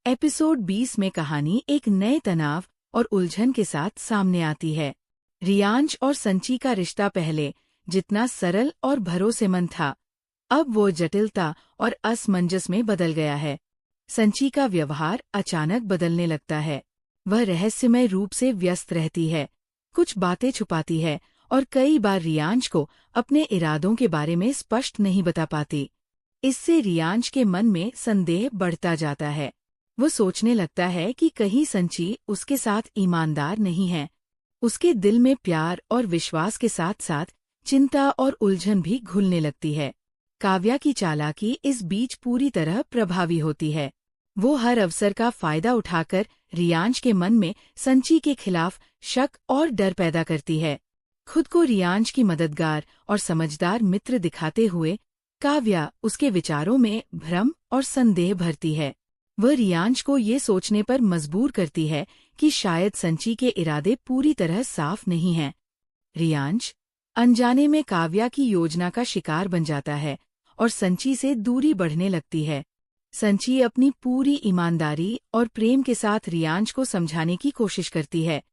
Episode 20 में कहानी एक नए तनाव और उलझन के साथ सामने आती है। रियांश और संची का रिश्ता पहले जितना सरल और भरोसेमंद था, अब वो जटिलता और असमंजस में बदल गया है। संची का व्यवहार अचानक बदलने लगता है। वह रहस्यमय रूप से व्यस्त रहती है, कुछ बातें छुपाती है और कई बार रियांश को अपने इरादों के बारे में स्पष्ट नहीं बता पाती। इससे रियांश के मन में संदेह बढ़ता जाता है। वो सोचने लगता है कि कहीं संची उसके साथ ईमानदार नहीं है। उसके दिल में प्यार और विश्वास के साथ साथ चिंता और उलझन भी घुलने लगती है। काव्या की चालाकी इस बीच पूरी तरह प्रभावी होती है। वो हर अवसर का फायदा उठाकर रियांश के मन में संची के खिलाफ शक और डर पैदा करती है। खुद को रियांश की मददगार और समझदार मित्र दिखाते हुए काव्या उसके विचारों में भ्रम और संदेह भरती है। वह रियांश को ये सोचने पर मजबूर करती है कि शायद संची के इरादे पूरी तरह साफ नहीं हैं। रियांश अनजाने में काव्या की योजना का शिकार बन जाता है और संची से दूरी बढ़ने लगती है। संची अपनी पूरी ईमानदारी और प्रेम के साथ रियांश को समझाने की कोशिश करती है,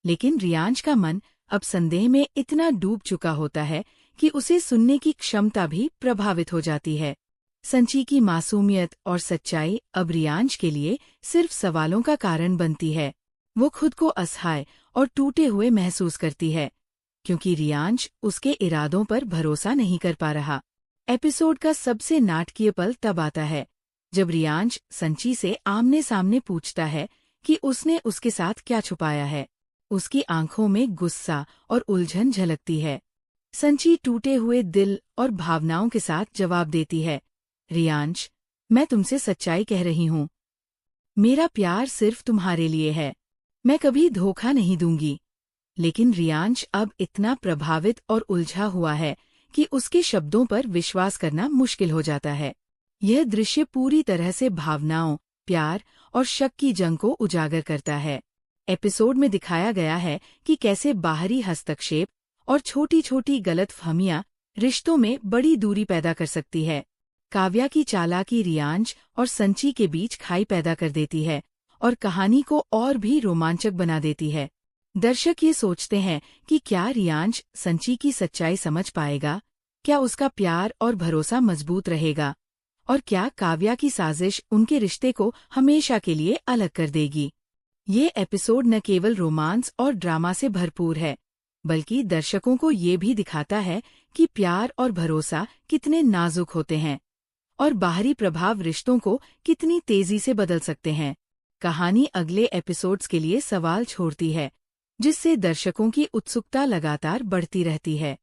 लेकिन रियांश का मन अब संदेह में इतना डूब चुका होता है कि उसे सुनने की क्षमता भी प्रभावित हो जाती है। संची की मासूमियत और सच्चाई अब रियांश के लिए सिर्फ सवालों का कारण बनती है। वो खुद को असहाय और टूटे हुए महसूस करती है, क्योंकि रियांश उसके इरादों पर भरोसा नहीं कर पा रहा। एपिसोड का सबसे नाटकीय पल तब आता है जब रियांश संची से आमने सामने पूछता है कि उसने उसके साथ क्या छुपाया है। उसकी आंखों में गुस्सा और उलझन झलकती है। संची टूटे हुए दिल और भावनाओं के साथ जवाब देती है, रियांश, मैं तुमसे सच्चाई कह रही हूँ। मेरा प्यार सिर्फ तुम्हारे लिए है। मैं कभी धोखा नहीं दूंगी। लेकिन रियांश अब इतना प्रभावित और उलझा हुआ है कि उसके शब्दों पर विश्वास करना मुश्किल हो जाता है। यह दृश्य पूरी तरह से भावनाओं, प्यार और शक की जंग को उजागर करता है। एपिसोड में दिखाया गया है कि कैसे बाहरी हस्तक्षेप और छोटी छोटी गलतफहमियां रिश्तों में बड़ी दूरी पैदा कर सकती है। काव्या की चालाकी रियांश और संची के बीच खाई पैदा कर देती है और कहानी को और भी रोमांचक बना देती है। दर्शक ये सोचते हैं कि क्या रियांश संची की सच्चाई समझ पाएगा, क्या उसका प्यार और भरोसा मजबूत रहेगा, और क्या काव्या की साजिश उनके रिश्ते को हमेशा के लिए अलग कर देगी। ये एपिसोड न केवल रोमांस और ड्रामा से भरपूर है, बल्कि दर्शकों को ये भी दिखाता है कि प्यार और भरोसा कितने नाजुक होते हैं और बाहरी प्रभाव रिश्तों को कितनी तेजी से बदल सकते हैं। कहानी अगले एपिसोड्स के लिए सवाल छोड़ती है, जिससे दर्शकों की उत्सुकता लगातार बढ़ती रहती है।